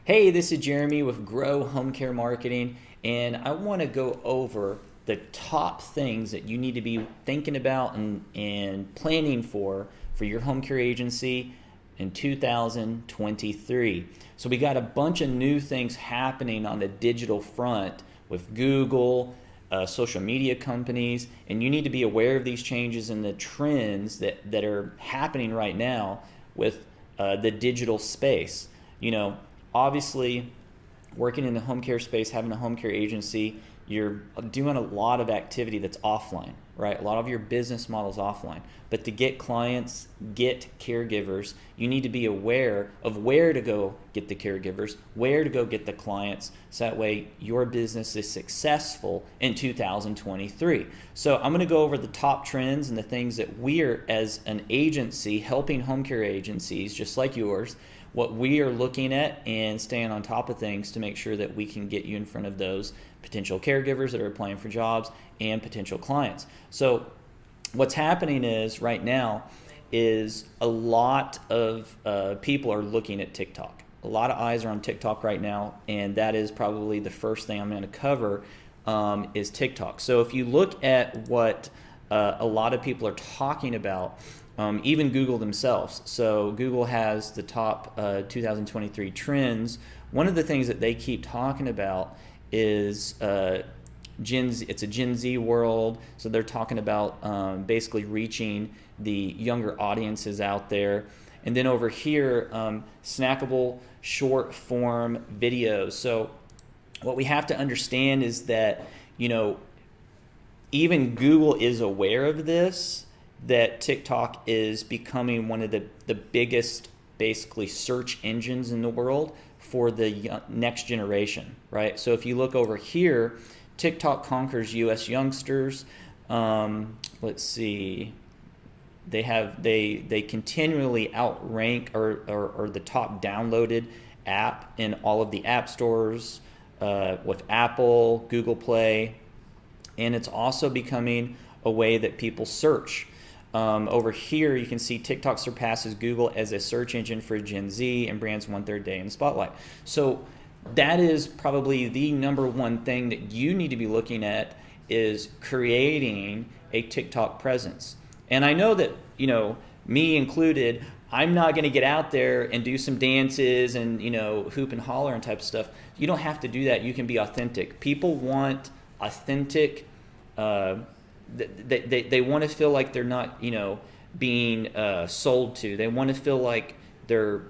Hey, this is Jeremy with Grow Home Care Marketing, and I want to go over the top things that you need to be thinking about and planning for your home care agency in 2023. So we got a bunch of new things happening on the digital front with Google, social media companies, and you need to be aware of these changes and the trends that are happening right now with the digital space. Obviously, working in the home care space, having a home care agency, you're doing a lot of activity that's offline, right? A lot of your business model's offline. But to get clients, get caregivers, you need to be aware of where to go get the caregivers, where to go get the clients, so that way your business is successful in 2023. So I'm going to go over the top trends and the things that we're, as an agency, helping home care agencies just like yours, what we are looking at and staying on top of things to make sure that we can get you in front of those potential caregivers that are applying for jobs and potential clients. So what's happening is right now is a lot of people are looking at TikTok. A lot of eyes are on TikTok right now, and that is probably the first thing I'm going to cover is TikTok. So if you look at what a lot of people are talking about, even Google themselves. So Google has the top 2023 trends. One of the things that they keep talking about is Gen Z. It's a Gen Z world, so they're talking about basically reaching the younger audiences out there. And then over here, snackable short form videos. So what we have to understand is that, even Google is aware of this, that TikTok is becoming one of the biggest basically search engines in the world for the next generation, right? So if you look over here, TikTok conquers US youngsters. Let's see. They continually outrank or the top downloaded app in all of the app stores with Apple, Google Play, and it's also becoming a way that people search. Over here, you can see TikTok surpasses Google as a search engine for Gen Z and brands one third day in the spotlight. So that is probably the number one thing that you need to be looking at is creating a TikTok presence. And I know that, me included, I'm not going to get out there and do some dances and, hoop and holler and type of stuff. You don't have to do that. You can be authentic. People want authentic they want to feel like they're not being sold to. They want to feel like they're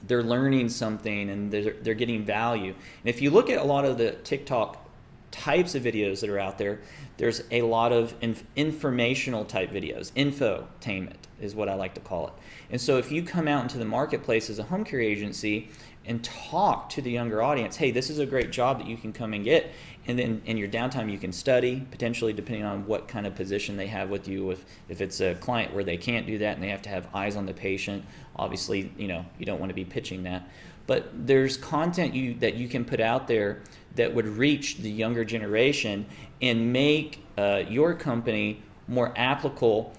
learning something and they're getting value. And if you look at a lot of the TikTok types of videos that are out there, there's a lot of informational type videos. Infotainment is what I like to call it. And so if you come out into the marketplace as a home care agency and talk to the younger audience, hey, this is a great job that you can come and get, and then in your downtime you can study, potentially depending on what kind of position they have with you. If it's a client where they can't do that and they have to have eyes on the patient, obviously you don't want to be pitching that. But there's content that you can put out there that would reach the younger generation and make your company more applicable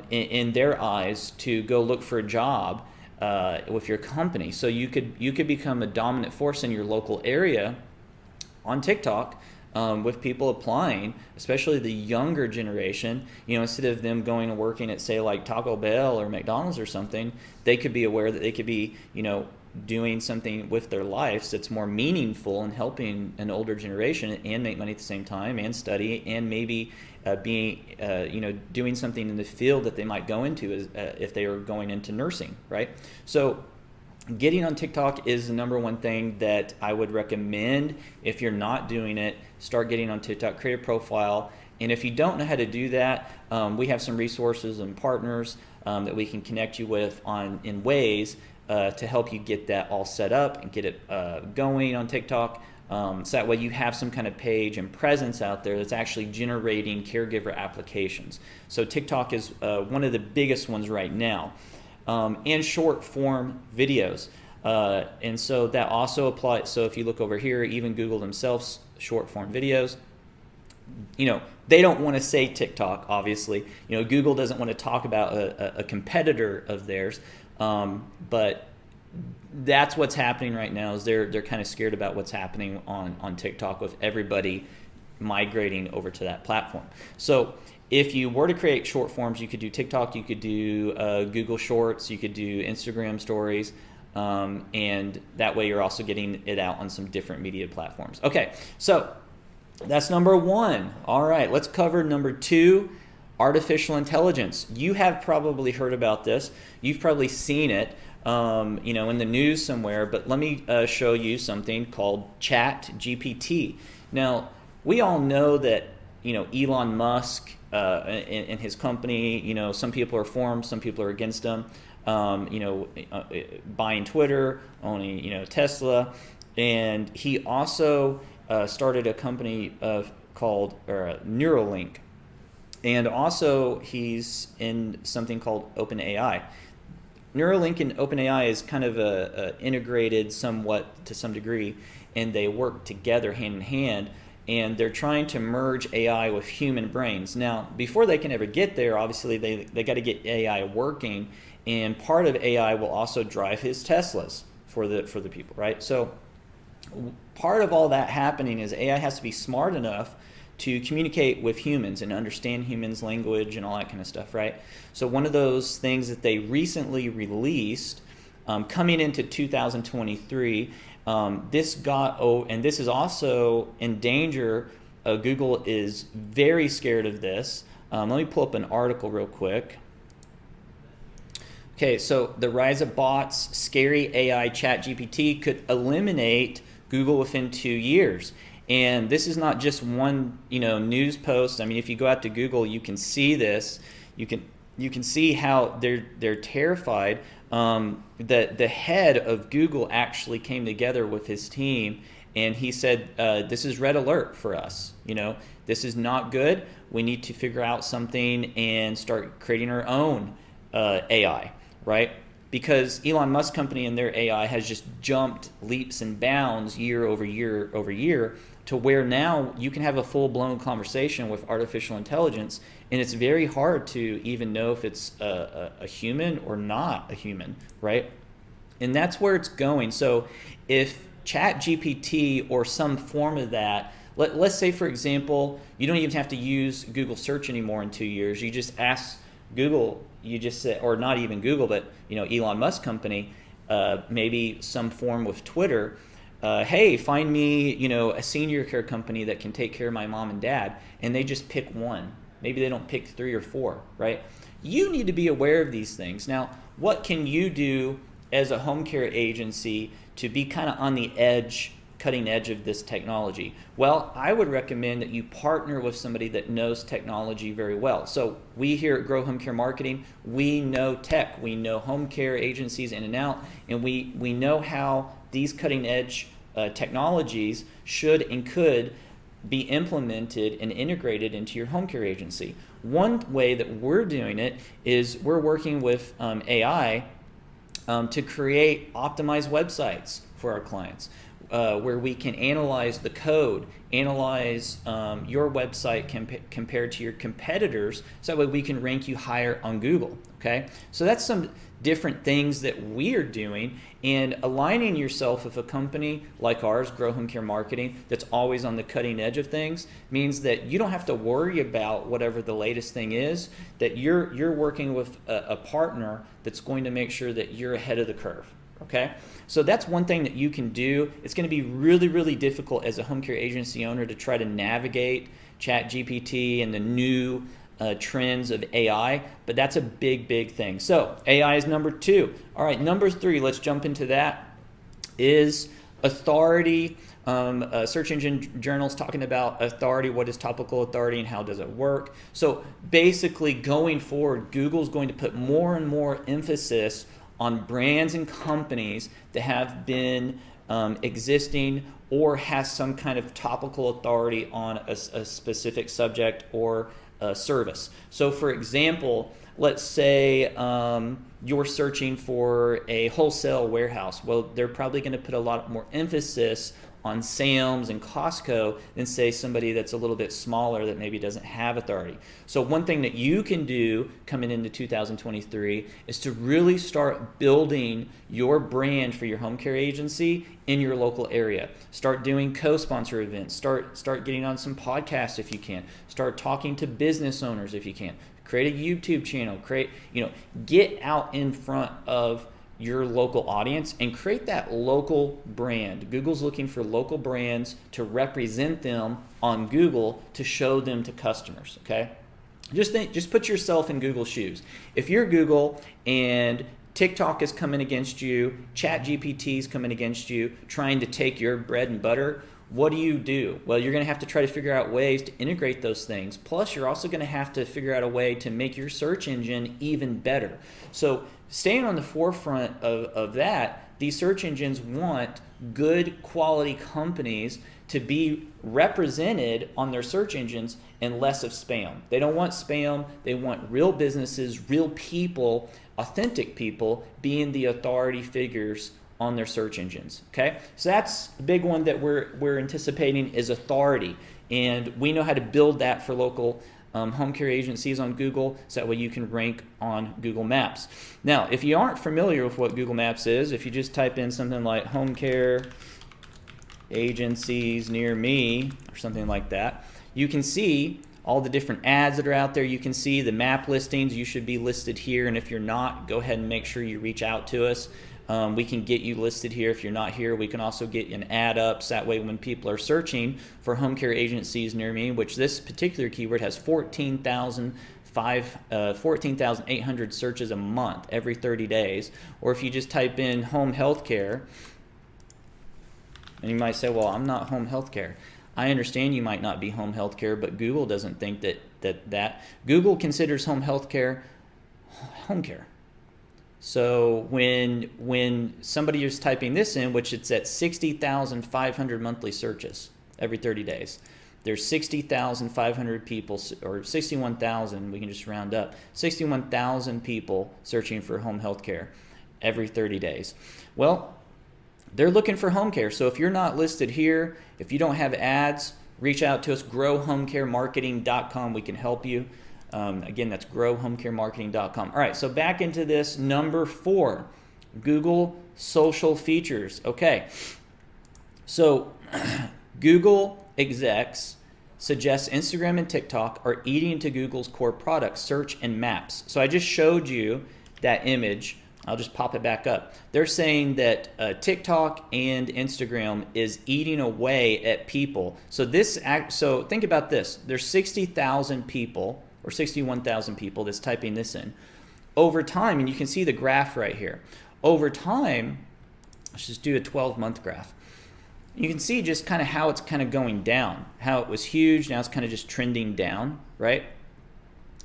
in their eyes to go look for a job with your company. So you could become a dominant force in your local area on TikTok with people applying, especially the younger generation. Instead of them going and working at, say, like Taco Bell or McDonald's or something, they could be aware that they could be doing something with their lives that's more meaningful and helping an older generation and make money at the same time and study and maybe doing something in the field that they might go into if they are going into nursing, right? So getting on TikTok is the number one thing that I would recommend. If you're not doing it, start getting on TikTok, create a profile. And if you don't know how to do that, we have some resources and partners that we can connect you with in ways to help you get that all set up and get it going on TikTok. So that way you have some kind of page and presence out there that's actually generating caregiver applications. So TikTok is one of the biggest ones right now. And short form videos. And so that also applies. So if you look over here, even Google themselves, short form videos, they don't want to say TikTok, obviously. Google doesn't want to talk about a competitor of theirs. But that's what's happening right now. Is they're kind of scared about what's happening on TikTok with everybody migrating over to that platform. So if you were to create short forms, you could do TikTok, you could do Google Shorts, you could do Instagram Stories, and that way you're also getting it out on some different media platforms. Okay, so that's number one. All right, let's cover number two, artificial intelligence. You have probably heard about this. You've probably seen it, in the news somewhere. But let me show you something called Chat GPT. Now, we all know that Elon Musk and his company. Some people are for him, some people are against him. Buying Twitter, owning Tesla, and he also started a company called Neurolink, and also he's in something called OpenAI. Neuralink and OpenAI is kind of a integrated somewhat to some degree, and they work together hand in hand, and they're trying to merge AI with human brains. Now, before they can ever get there, obviously they got to get AI working, and part of AI will also drive his Teslas for the people, right? So part of all that happening is AI has to be smart enough to communicate with humans and understand humans' language and all that kind of stuff, right? So one of those things that they recently released, coming into 2023, and this is also in danger. Google is very scared of this. Let me pull up an article real quick. Okay, so the rise of bots, scary AI ChatGPT could eliminate Google within 2 years. And this is not just one, news post. I mean, if you go out to Google, you can see this. You can see how they're terrified. The head of Google actually came together with his team, and he said, "This is red alert for us. This is not good. We need to figure out something and start creating our own AI, right?" Because Elon Musk company and their AI has just jumped leaps and bounds year over year over year, to where now you can have a full-blown conversation with artificial intelligence, and it's very hard to even know if it's a human or not a human, right? And that's where it's going. So if ChatGPT or some form of that, let's say, for example, you don't even have to use Google search anymore in 2 years. You just ask Google, you just say, or not even Google, but Elon Musk company, maybe some form with Twitter, hey, find me, a senior care company that can take care of my mom and dad, and they just pick one. Maybe they don't pick 3 or 4, right? You need to be aware of these things. Now, what can you do as a home care agency to be kind of on the edge, cutting edge of this technology? Well, I would recommend that you partner with somebody that knows technology very well. So we here at Grow Home Care Marketing, we know tech, we know home care agencies in and out, and we know how these cutting edge technologies should and could be implemented and integrated into your home care agency. One way that we're doing it is we're working with AI to create optimized websites for our clients, where we can analyze the code, analyze your website compared to your competitors, so that way we can rank you higher on Google, okay? So that's some different things that we are doing, and aligning yourself with a company like ours, Grow Home Care Marketing, that's always on the cutting edge of things, means that you don't have to worry about whatever the latest thing is, that you're working with a partner that's going to make sure that you're ahead of the curve. Okay, so that's one thing that you can do. It's going to be really, really difficult as a home care agency owner to try to navigate ChatGPT and the new trends of AI, but that's a big, big thing. So AI is number 2. All right, number 3, let's jump into that, is authority. Search engine journals talking about authority, what is topical authority and how does it work. So basically going forward, Google's going to put more and more emphasis on brands and companies that have been existing or has some kind of topical authority on a specific subject or service. So for example, let's say you're searching for a wholesale warehouse. Well, they're probably going to put a lot more emphasis on Sam's and Costco than say somebody that's a little bit smaller that maybe doesn't have authority. So one thing that you can do coming into 2023 is to really start building your brand for your home care agency in your local area. Start doing co-sponsor events. Start getting on some podcasts if you can. Start talking to business owners if you can. Create a YouTube channel. Get out in front of your local audience and create that local brand. Google's looking for local brands to represent them on Google to show them to customers, okay? Just put yourself in Google's shoes. If you're Google and TikTok is coming against you, ChatGPT is coming against you, trying to take your bread and butter, what do? Well, you're going to have to try to figure out ways to integrate those things. Plus, you're also going to have to figure out a way to make your search engine even better. So staying on the forefront of that, these search engines want good quality companies to be represented on their search engines and less of spam. They don't want spam. They want real businesses, real people, authentic people being the authority figures on their search engines. Okay, so that's the big one that we're anticipating is authority, and we know how to build that for local home care agencies on Google, so that way you can rank on Google Maps. Now, if you aren't familiar with what Google Maps is, if you just type in something like home care agencies near me or something like that, you can see all the different ads that are out there. You can see the map listings. You should be listed here, and if you're not, go ahead and make sure you reach out to us. We can get you listed here. If you're not here, we can also get an ad up, so that way when people are searching for home care agencies near me, which this particular keyword has 14,800 searches a month every 30 days. Or if you just type in home health care, and you might say, well, I'm not home health care. I understand you might not be home health care, but Google doesn't think that Google considers home health care home care. So when somebody is typing this in, which it's at 60,500 monthly searches every 30 days, there's 60,500 people, or 61,000, we can just round up, 61,000 people searching for home health care every 30 days. Well, they're looking for home care. So if you're not listed here, if you don't have ads, reach out to us, growhomecaremarketing.com. We can help you. Again, that's growhomecaremarketing.com. All right, so back into this. Number 4, Google social features. Okay, so Google execs suggest Instagram and TikTok are eating into Google's core products, search and maps. So I just showed you that image. I'll just pop it back up. They're saying that TikTok and Instagram is eating away at people. So think about this. There's 60,000 people or 61,000 people that's typing this in. Over time, and you can see the graph right here. Over time, let's just do a 12-month graph. You can see just kind of how it's kind of going down, how it was huge, now it's kind of just trending down, right?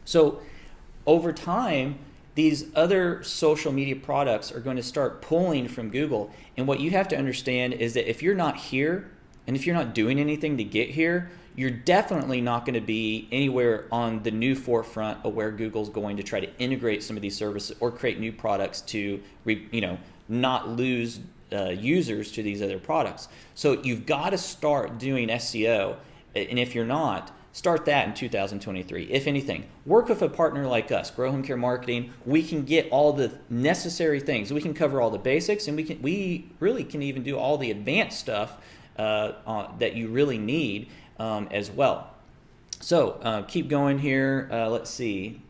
So over time, these other social media products are going to start pulling from Google. And what you have to understand is that if you're not here, and if you're not doing anything to get here, you're definitely not going to be anywhere on the new forefront of where Google's going to try to integrate some of these services or create new products to, not lose users to these other products. So you've got to start doing SEO, and if you're not, start that in 2023. If anything, work with a partner like us, Grow Home Care Marketing. We can get all the necessary things. We can cover all the basics, and we really can even do all the advanced stuff that you really need as well. So keep going here. Let's see.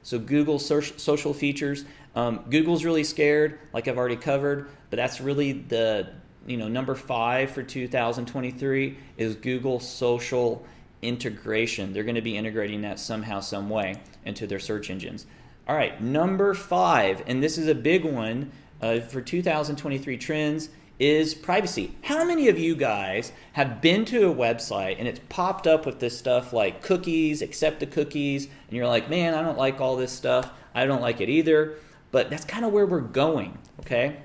So Google social features. Google's really scared, like I've already covered, but that's really the number 5 for 2023 is Google social integration. They're going to be integrating that somehow, some way into their search engines. All right, number 5, and this is a big one for 2023 trends, is privacy. How many of you guys have been to a website and it's popped up with this stuff like cookies, accept the cookies, and you're like, man, I don't like all this stuff. I don't like it either. But that's kind of where we're going, okay?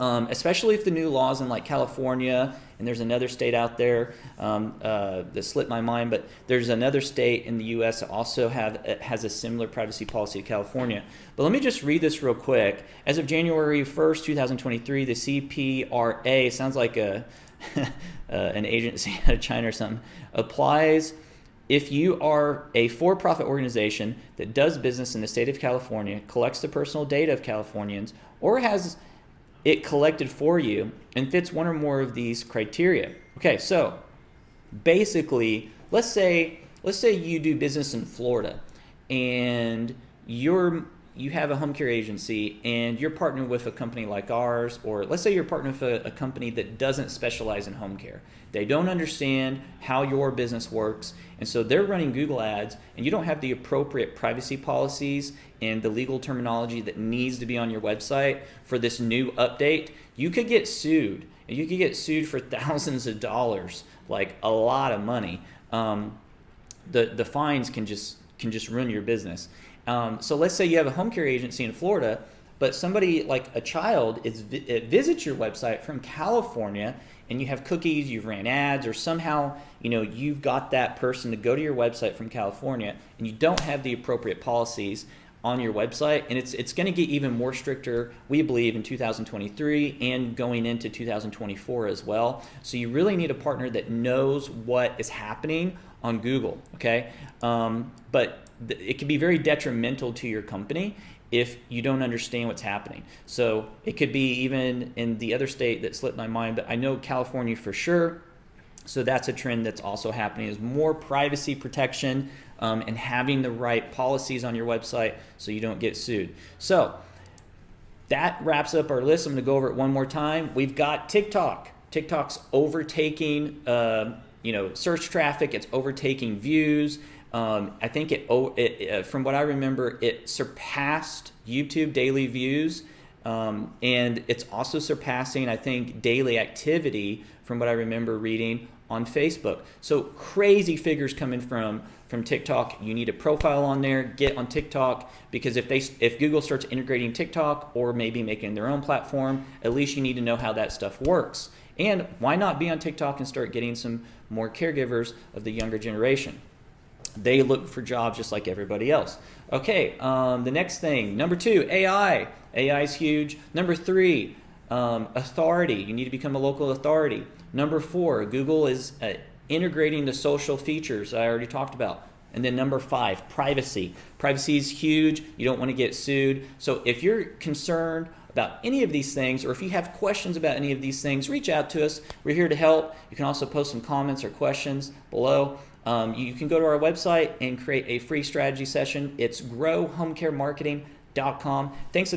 especially if the new laws in like California, and there's another state out there that slipped my mind, but there's another state in the U.S. that also has a similar privacy policy to California. But let me just read this real quick. As of January 1st, 2023, the CPRA, sounds like an agency out of China or something, applies if you are a for-profit organization that does business in the state of California, collects the personal data of Californians, or has it collected for you and fits one or more of these criteria. Okay, so basically, let's say you do business in Florida and you have a home care agency and you're partnered with a company like ours, or let's say you're partnered with a company that doesn't specialize in home care. They don't understand how your business works, and so they're running Google ads, and you don't have the appropriate privacy policies and the legal terminology that needs to be on your website for this new update. You could get sued, and you could get sued for thousands of dollars, like a lot of money. The fines can just ruin your business. So let's say you have a home care agency in Florida, but somebody like a child visits your website from California, and you have cookies, you've ran ads, or somehow you've got that person to go to your website from California, and you don't have the appropriate policies on your website, and it's going to get even more stricter, we believe, in 2023 and going into 2024 as well. So you really need a partner that knows what is happening on Google, okay? But it can be very detrimental to your company if you don't understand what's happening. So it could be even in the other state that slipped my mind, but I know California for sure. So that's a trend that's also happening, is more privacy protection and having the right policies on your website so you don't get sued. So that wraps up our list. I'm gonna go over it one more time. We've got TikTok. TikTok's overtaking search traffic, it's overtaking views. I think from what I remember, it surpassed YouTube daily views, and it's also surpassing, I think, daily activity from what I remember reading on Facebook. So crazy figures coming from TikTok. You need a profile on there, get on TikTok, because if Google starts integrating TikTok or maybe making their own platform, at least you need to know how that stuff works. And why not be on TikTok and start getting some more caregivers of the younger generation? They look for jobs just like everybody else. Okay, the next thing, number 2, AI. AI is huge. Number 3, authority. You need to become a local authority. Number 4, Google is integrating the social features I already talked about. And then number 5, privacy. Privacy is huge. You don't want to get sued. So if you're concerned about any of these things, or if you have questions about any of these things, reach out to us. We're here to help. You can also post some comments or questions below. You can go to our website and create a free strategy session. It's growhomecaremarketing.com. Thanks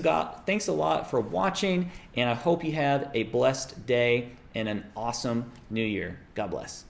a lot for watching, and I hope you have a blessed day and an awesome new year. God bless.